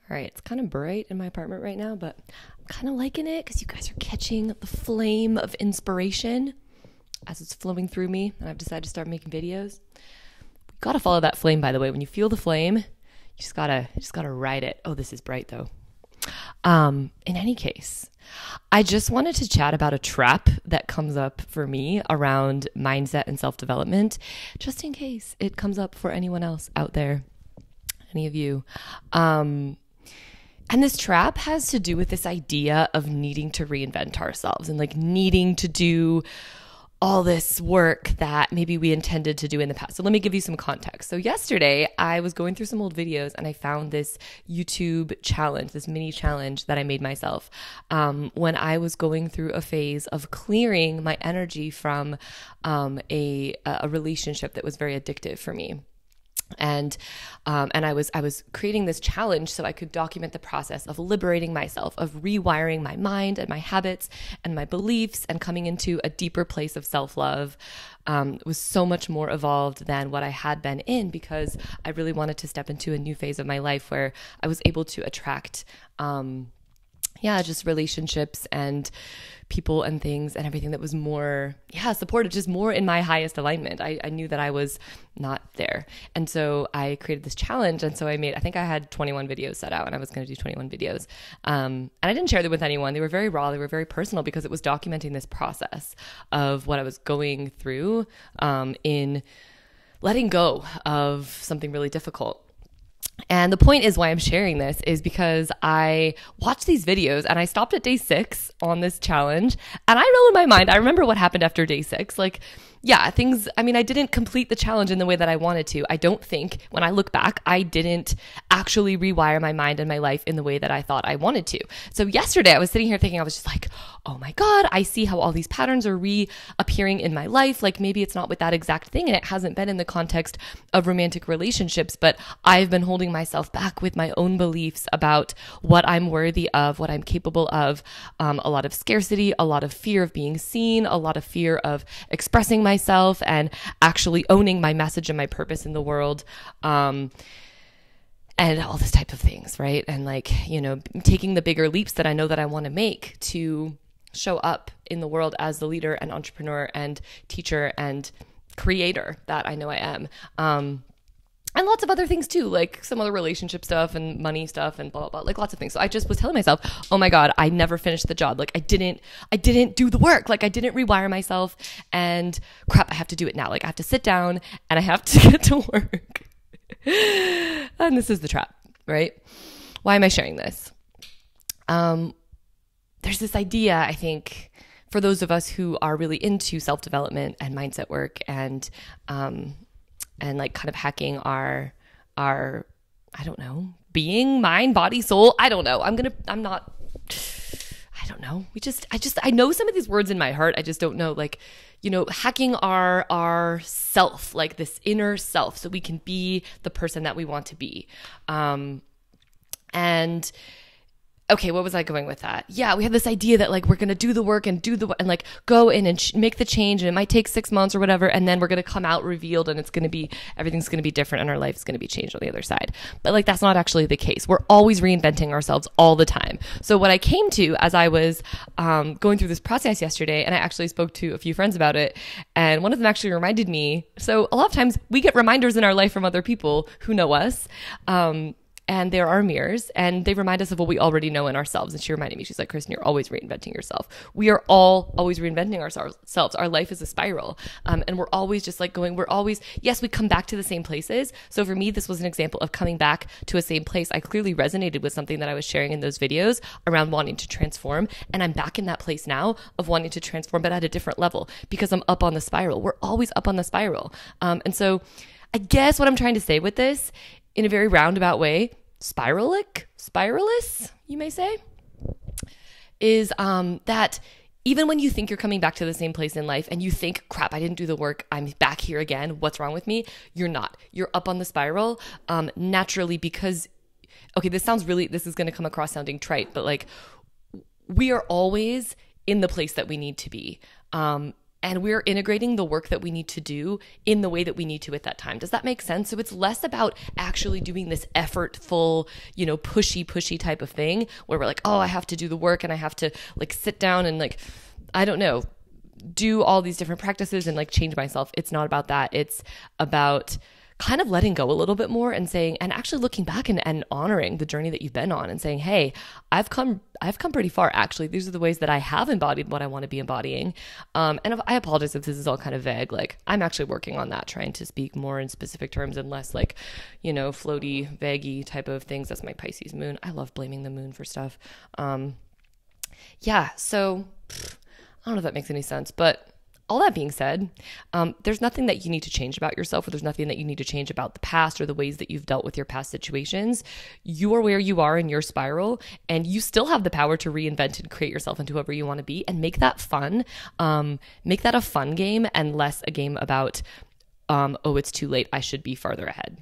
All right, it's kind of bright in my apartment right now, but I'm kind of liking it because you guys are catching the flame of inspiration as it's flowing through me, and I've decided to start making videos. You gotta follow that flame, by the way. When you feel the flame, you just gotta ride it. Oh, this is bright though. In any case, I just wanted to chat about a trap that comes up for me around mindset and self-development, just in case it comes up for anyone else out there, any of you. And this trap has to do with this idea of needing to reinvent ourselves and like needing to do all this work that maybe we intended to do in the past. So let me give you some context. So yesterday I was going through some old videos and I found this YouTube challenge, this mini challenge that I made myself when I was going through a phase of clearing my energy from a relationship that was very addictive for me. And I was creating this challenge so I could document the process of liberating myself, of rewiring my mind and my habits and my beliefs, and coming into a deeper place of self-love. Was so much more evolved than what I had been in, because I really wanted to step into a new phase of my life where I was able to attract just relationships and people and things and everything that was more, supportive, just more in my highest alignment. I knew that I was not there. And so I created this challenge. And so I think I had 21 videos set out and I was going to do 21 videos. And I didn't share them with anyone. They were very raw. They were very personal because it was documenting this process of what I was going through in letting go of something really difficult. And the point is why I'm sharing this is because I watched these videos and I stopped at day 6 on this challenge, and I know in my mind, I remember what happened after day 6. I didn't complete the challenge in the way that I wanted to. I don't think when I look back, I didn't actually rewire my mind and my life in the way that I thought I wanted to. So yesterday I was sitting here thinking, I was just like, oh my God, I see how all these patterns are reappearing in my life. Like maybe it's not with that exact thing and it hasn't been in the context of romantic relationships, but I've been holding myself back with my own beliefs about what I'm worthy of, what I'm capable of, a lot of scarcity, a lot of fear of being seen, a lot of fear of expressing myself and actually owning my message and my purpose in the world. And all this type of things, right? And taking the bigger leaps that I know that I want to make to show up in the world as the leader and entrepreneur and teacher and creator that I know I am. And lots of other things too, like some other relationship stuff and money stuff and blah, blah, blah, like lots of things. So I just was telling myself, oh my God, I never finished the job. I didn't do the work. I didn't rewire myself, and crap, I have to do it now. I have to sit down and I have to get to work. And this is the trap, right? Why am I sharing this? There's this idea, I think, for those of us who are really into self-development and mindset work and kind of hacking our, I don't know, being, mind, body, soul. I don't know. I don't know. I know some of these words in my heart. I just don't know, hacking our self, this inner self, so we can be the person that we want to be. Okay, what was I going with that? Yeah, we have this idea that we're going to do the work and go in and make the change, and it might take 6 months or whatever, and then we're going to come out revealed, and everything's going to be different, and our life is going to be changed on the other side. But that's not actually the case. We're always reinventing ourselves all the time. So what I came to as I was going through this process yesterday, and I actually spoke to a few friends about it, and one of them actually reminded me. So a lot of times we get reminders in our life from other people who know us. And there are mirrors, and they remind us of what we already know in ourselves. And she reminded me, she's like, Kristen, you're always reinventing yourself. We are all always reinventing ourselves. Our life is a spiral. And we're always just yes, we come back to the same places. So for me, this was an example of coming back to a same place. I clearly resonated with something that I was sharing in those videos around wanting to transform. And I'm back in that place now of wanting to transform, but at a different level, because I'm up on the spiral. We're always up on the spiral. And so I guess what I'm trying to say with this, in a very roundabout way, spiralous, you may say, is that even when you think you're coming back to the same place in life and you think, crap, I didn't do the work, I'm back here again, what's wrong with me? You're not. You're up on the spiral naturally, because, okay, this is going to come across sounding trite, but we are always in the place that we need to be. and we're integrating the work that we need to do in the way that we need to at that time. Does that make sense? So it's less about actually doing this effortful, pushy type of thing where we're like, oh, I have to do the work and I have to like sit down and like, I don't know, do all these different practices and like change myself. It's not about that. It's about kind of letting go a little bit more and saying, and actually looking back and honoring the journey that you've been on and saying, hey, I've come pretty far. Actually, these are the ways that I have embodied what I want to be embodying. And I apologize if this is all kind of vague. Like, I'm actually working on that, trying to speak more in specific terms and less like, floaty, vaguey type of things. That's my Pisces moon. I love blaming the moon for stuff. So I don't know if that makes any sense, but all that being said, there's nothing that you need to change about yourself, or there's nothing that you need to change about the past or the ways that you've dealt with your past situations. You are where you are in your spiral, and you still have the power to reinvent and create yourself into whoever you want to be, and make that fun. Make that a fun game and less a game about, oh, it's too late, I should be farther ahead.